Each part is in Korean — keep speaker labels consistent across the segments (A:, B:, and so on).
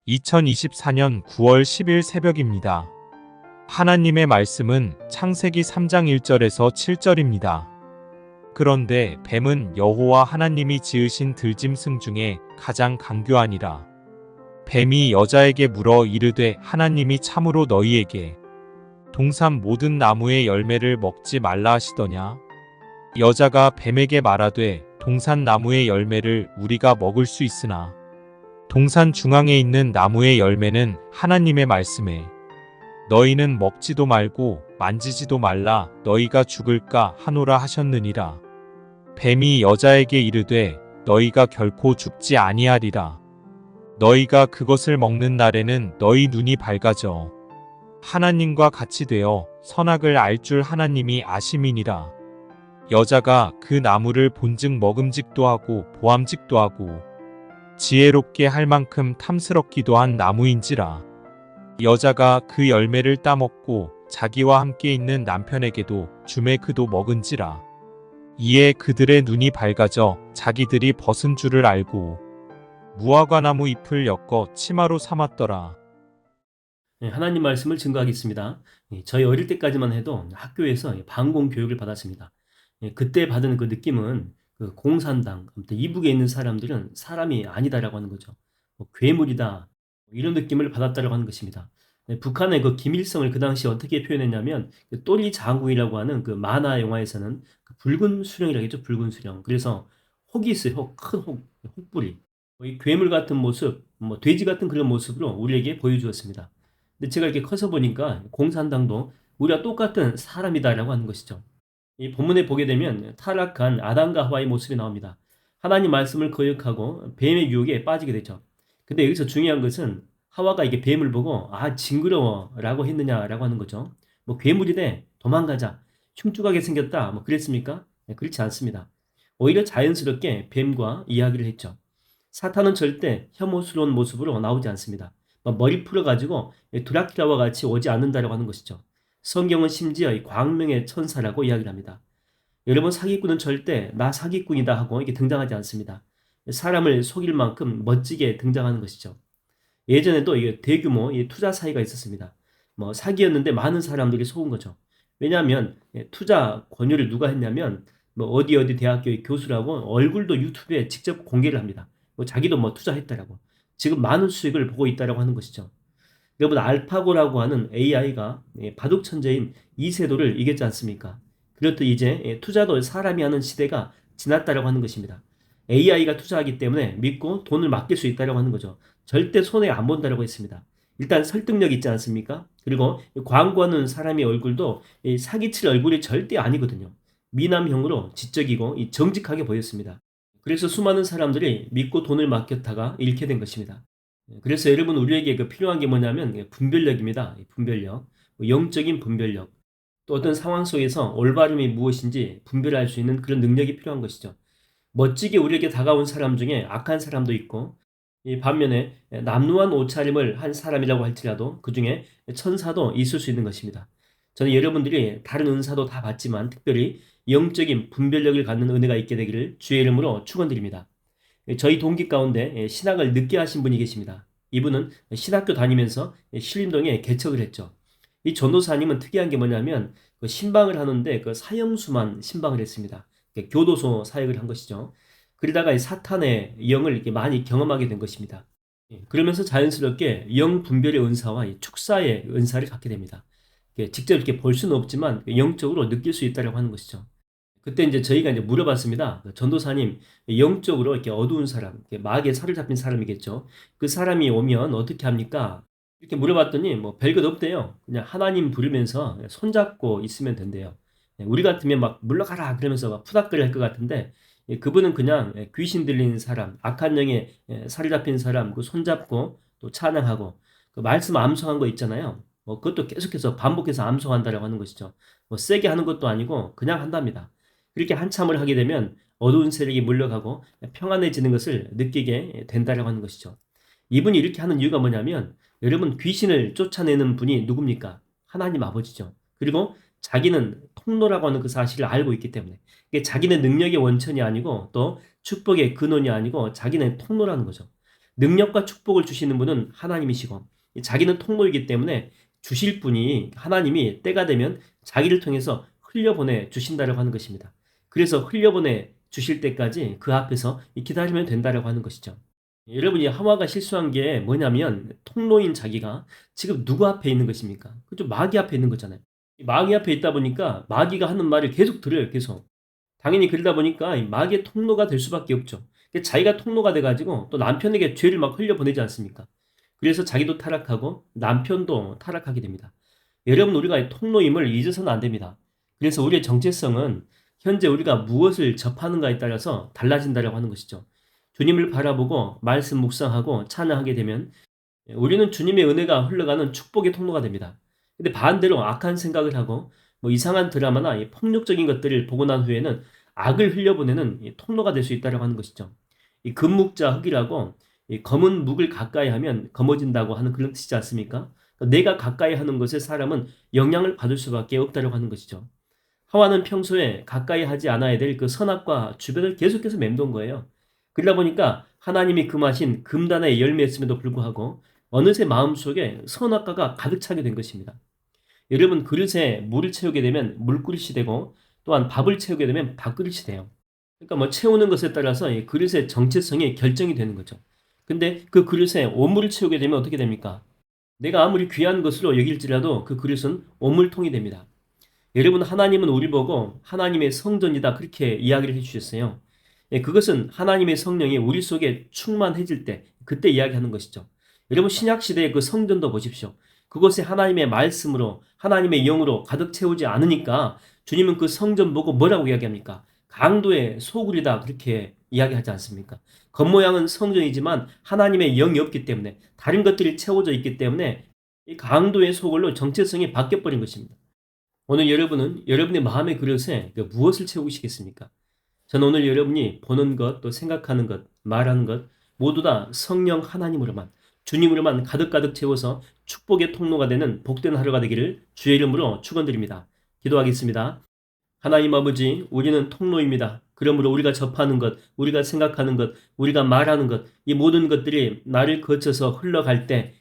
A: 2024년 9월 10일 새벽입니다. 하나님의 말씀은 창세기 3장 1절에서 7절입니다. 그런데 뱀은 여호와 하나님이 지으신 들짐승 중에 가장 강교하니라. 뱀이 여자에게 물어 이르되 하나님이 참으로 너희에게 동산 모든 나무의 열매를 먹지 말라 하시더냐? 여자가 뱀에게 말하되 동산 나무의 열매를 우리가 먹을 수 있으나 동산 중앙에 있는 나무의 열매는 하나님의 말씀에 너희는 먹지도 말고 만지지도 말라 너희가 죽을까 하노라 하셨느니라. 뱀이 여자에게 이르되 너희가 결코 죽지 아니하리라. 너희가 그것을 먹는 날에는 너희 눈이 밝아져 하나님과 같이 되어 선악을 알 줄 하나님이 아심이니라. 여자가 그 나무를 본즉 먹음직도 하고 보암직도 하고 지혜롭게 할 만큼 탐스럽기도 한 나무인지라. 여자가 그 열매를 따먹고 자기와 함께 있는 남편에게도 주매 그도 먹은지라. 이에 그들의 눈이 밝아져 자기들이 벗은 줄을 알고 무화과나무 잎을 엮어 치마로 삼았더라.
B: 하나님 말씀을 증거하겠습니다. 저희 어릴 때까지만 해도 학교에서 방공 교육을 받았습니다. 그때 받은 그 느낌은 그 공산당, 아무튼 이북에 있는 사람들은 사람이 아니다라고 하는 거죠. 괴물이다, 이런 느낌을 받았다라고 하는 것입니다. 북한의 그 김일성을 그 당시 어떻게 표현했냐면 또리 장군이라고 하는 그 만화 영화에서는 그 붉은 수령이라고 했죠. 붉은 수령. 그래서 혹이 있어요. 혹, 큰 혹, 혹부리. 이 괴물 같은 모습, 돼지 같은 그런 모습으로 우리에게 보여주었습니다. 근데 제가 이렇게 커서 보니까 공산당도 우리와 똑같은 사람이다라고 하는 것이죠. 이 본문에 보게 되면 타락한 아담과 하와의 모습이 나옵니다. 하나님 말씀을 거역하고 뱀의 유혹에 빠지게 되죠. 근데 여기서 중요한 것은 하와가 이게 뱀을 보고 징그러워라고 했느냐라고 하는 거죠. 괴물이네, 도망가자, 흉측하게 생겼다, 그랬습니까? 네, 그렇지 않습니다. 오히려 자연스럽게 뱀과 이야기를 했죠. 사탄은 절대 혐오스러운 모습으로 나오지 않습니다. 머리 풀어가지고 드라큘라와 같이 오지 않는다라고 하는 것이죠. 성경은 심지어 이 광명의 천사라고 이야기를 합니다. 여러분, 사기꾼은 절대 나 사기꾼이다 하고 이렇게 등장하지 않습니다. 사람을 속일 만큼 멋지게 등장하는 것이죠. 예전에도 이게 대규모 투자 사기가 있었습니다. 사기였는데 많은 사람들이 속은 거죠. 왜냐하면 투자 권유를 누가 했냐면 어디 대학교의 교수라고 얼굴도 유튜브에 직접 공개를 합니다. 자기도 투자했다라고. 지금 많은 수익을 보고 있다라고 하는 것이죠. 여러분, 알파고라고 하는 AI가 바둑 천재인 이세돌을 이겼지 않습니까? 그렇듯 이제 투자도 사람이 하는 시대가 지났다라고 하는 것입니다. AI가 투자하기 때문에 믿고 돈을 맡길 수 있다라고 하는 거죠. 절대 손해 안 본다라고 했습니다. 일단 설득력 있지 않습니까? 그리고 광고하는 사람의 얼굴도 사기칠 얼굴이 절대 아니거든요. 미남형으로 지적이고 정직하게 보였습니다. 그래서 수많은 사람들이 믿고 돈을 맡겼다가 잃게 된 것입니다. 그래서 여러분, 우리에게 필요한 게 뭐냐면 분별력입니다. 분별력, 영적인 분별력. 또 어떤 상황 속에서 올바름이 무엇인지 분별할 수 있는 그런 능력이 필요한 것이죠. 멋지게 우리에게 다가온 사람 중에 악한 사람도 있고, 이 반면에 남루한 옷차림을 한 사람이라고 할지라도 그 중에 천사도 있을 수 있는 것입니다. 저는 여러분들이 다른 은사도 다 받지만 특별히 영적인 분별력을 갖는 은혜가 있게 되기를 주의 이름으로 축원드립니다. 저희 동기 가운데 신학을 늦게 하신 분이 계십니다. 이분은 신학교 다니면서 신림동에 개척을 했죠. 이 전도사님은 특이한 게 뭐냐면 신방을 하는데 그 사형수만 신방을 했습니다. 교도소 사역을 한 것이죠. 그러다가 이 사탄의 영을 이렇게 많이 경험하게 된 것입니다. 그러면서 자연스럽게 영 분별의 은사와 이 축사의 은사를 갖게 됩니다. 직접 이렇게 볼 수는 없지만 영적으로 느낄 수 있다고 하는 것이죠. 그때 이제 저희가 이제 물어봤습니다. 전도사님, 영적으로 이렇게 어두운 사람, 이렇게 마귀에 사로잡힌 사람이겠죠. 그 사람이 오면 어떻게 합니까? 이렇게 물어봤더니 별것 없대요. 그냥 하나님 부르면서 손잡고 있으면 된대요. 우리 같으면 막 물러가라 그러면서 막 푸닥거려 할 것 같은데, 그분은 그냥 귀신 들린 사람, 악한 영에 사로잡힌 사람, 그 손잡고 또 찬양하고 그 말씀 암송한 거 있잖아요. 그것도 계속해서 반복해서 암송한다라고 하는 것이죠. 세게 하는 것도 아니고 그냥 한답니다. 그렇게 한참을 하게 되면 어두운 세력이 물러가고 평안해지는 것을 느끼게 된다라고 하는 것이죠. 이분이 이렇게 하는 이유가 뭐냐면, 여러분, 귀신을 쫓아내는 분이 누굽니까? 하나님 아버지죠. 그리고 자기는 통로라고 하는 그 사실을 알고 있기 때문에 자기는 능력의 원천이 아니고 또 축복의 근원이 아니고 자기는 통로라는 거죠. 능력과 축복을 주시는 분은 하나님이시고 자기는 통로이기 때문에 주실 분이 하나님이 때가 되면 자기를 통해서 흘려보내 주신다라고 하는 것입니다. 그래서 흘려보내 주실 때까지 그 앞에서 기다리면 된다라고 하는 것이죠. 여러분이 하와가 실수한 게 뭐냐면 통로인 자기가 지금 누구 앞에 있는 것입니까? 그죠? 마귀 앞에 있는 거잖아요. 마귀 앞에 있다 보니까 마귀가 하는 말을 계속 들어요. 계속. 당연히 그러다 보니까 이 마귀의 통로가 될 수밖에 없죠. 자기가 통로가 돼가지고 또 남편에게 죄를 막 흘려보내지 않습니까? 그래서 자기도 타락하고 남편도 타락하게 됩니다. 여러분, 우리가 통로임을 잊어서는 안 됩니다. 그래서 우리의 정체성은 현재 우리가 무엇을 접하는가에 따라서 달라진다고 하는 것이죠. 주님을 바라보고 말씀 묵상하고 찬양하게 되면 우리는 주님의 은혜가 흘러가는 축복의 통로가 됩니다. 근데 반대로 악한 생각을 하고 뭐 이상한 드라마나 폭력적인 것들을 보고 난 후에는 악을 흘려보내는 통로가 될 수 있다고 하는 것이죠. 이 금묵자 흙이라고 이 검은 묵을 가까이 하면 검어진다고 하는 그런 뜻이지 않습니까? 내가 가까이 하는 것에 사람은 영향을 받을 수밖에 없다고 하는 것이죠. 하와는 평소에 가까이 하지 않아야 될 그 선악과 주변을 계속해서 맴돈 거예요. 그러다 보니까 하나님이 금하신 금단의 열매였음에도 불구하고 어느새 마음속에 선악과가 가득 차게 된 것입니다. 여러분, 그릇에 물을 채우게 되면 물그릇이 되고 또한 밥을 채우게 되면 밥그릇이 돼요. 그러니까 뭐 채우는 것에 따라서 이 그릇의 정체성이 결정이 되는 거죠. 근데 그 그릇에 오물을 채우게 되면 어떻게 됩니까? 내가 아무리 귀한 것으로 여길지라도 그 그릇은 오물통이 됩니다. 여러분, 하나님은 우리 보고 하나님의 성전이다 그렇게 이야기를 해주셨어요. 그것은 하나님의 성령이 우리 속에 충만해질 때 그때 이야기하는 것이죠. 여러분, 신약시대의 그 성전도 보십시오. 그곳에 하나님의 말씀으로 하나님의 영으로 가득 채우지 않으니까 주님은 그 성전 보고 뭐라고 이야기합니까? 강도의 소굴이다 그렇게 이야기하지 않습니까? 겉모양은 성전이지만 하나님의 영이 없기 때문에 다른 것들이 채워져 있기 때문에 이 강도의 소굴로 정체성이 바뀌어버린 것입니다. 오늘 여러분은 여러분의 마음의 그릇에 무엇을 채우시겠습니까? 저는 오늘 여러분이 보는 것, 또 생각하는 것, 말하는 것 모두 다 성령 하나님으로만, 주님으로만 가득가득 채워서 축복의 통로가 되는 복된 하루가 되기를 주의 이름으로 축원드립니다. 기도하겠습니다. 하나님 아버지, 우리는 통로입니다. 그러므로 우리가 접하는 것, 우리가 생각하는 것, 우리가 말하는 것, 이 모든 것들이 나를 거쳐서 흘러갈 때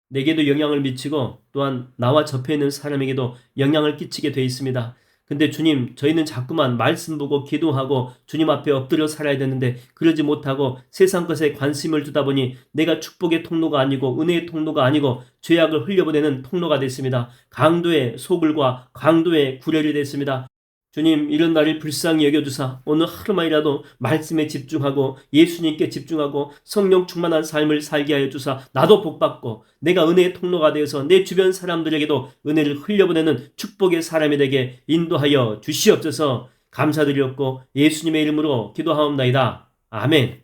B: 내게도 영향을 미치고 또한 나와 접해 있는 사람에게도 영향을 끼치게 되어 있습니다. 근데 주님, 저희는 자꾸만 말씀 보고 기도하고 주님 앞에 엎드려 살아야 되는데 그러지 못하고 세상 것에 관심을 두다 보니 내가 축복의 통로가 아니고 은혜의 통로가 아니고 죄악을 흘려보내는 통로가 됐습니다. 강도의 소굴과 강도의 구렬이 됐습니다. 주님, 이런 날을 불쌍히 여겨주사 오늘 하루만이라도 말씀에 집중하고 예수님께 집중하고 성령 충만한 삶을 살게 하여 주사 나도 복받고 내가 은혜의 통로가 되어서 내 주변 사람들에게도 은혜를 흘려보내는 축복의 사람이 되게 인도하여 주시옵소서. 감사드리옵고 예수님의 이름으로 기도하옵나이다. 아멘.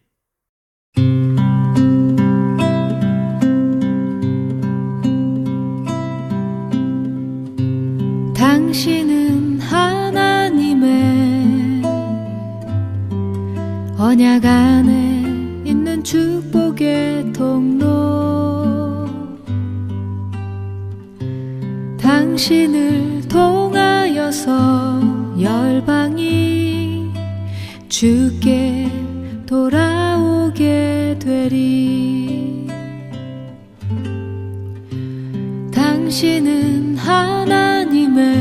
C: 당신은 하나님의 언약 안에 있는 축복의 통로, 당신을 통하여서 열방이 주께 돌아오게 되리. 당신은 하나님의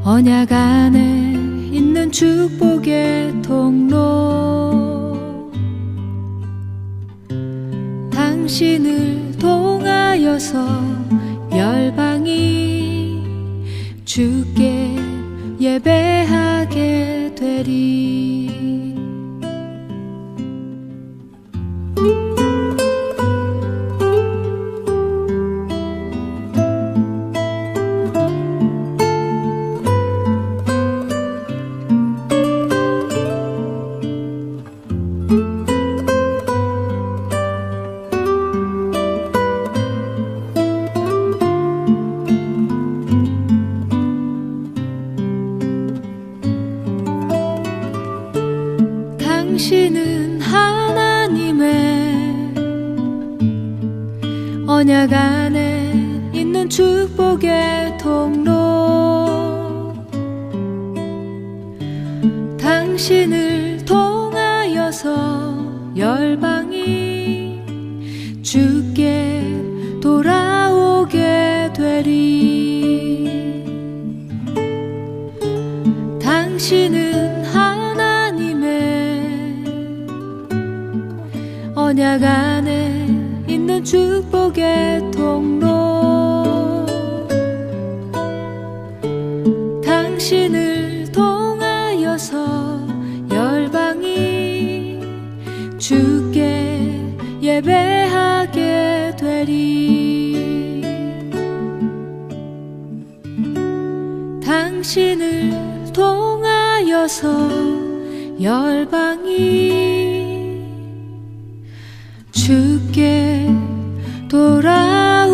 C: 언약 안에 있는 축복의 통로, 당신을 통하여서 열방이 주께 예배하게 되리. 당신은 하나님의 언약 안에 있는 축복의 통로, 당신을 통하여서 열방이 주께 돌아오게 되리. 당신은 하나님의 언약 안에 있는 축복의 통로. 당신을 통하여서 열방이 주께 예배하게 되리. 당신을 통하여서 열방이 주께 돌아오게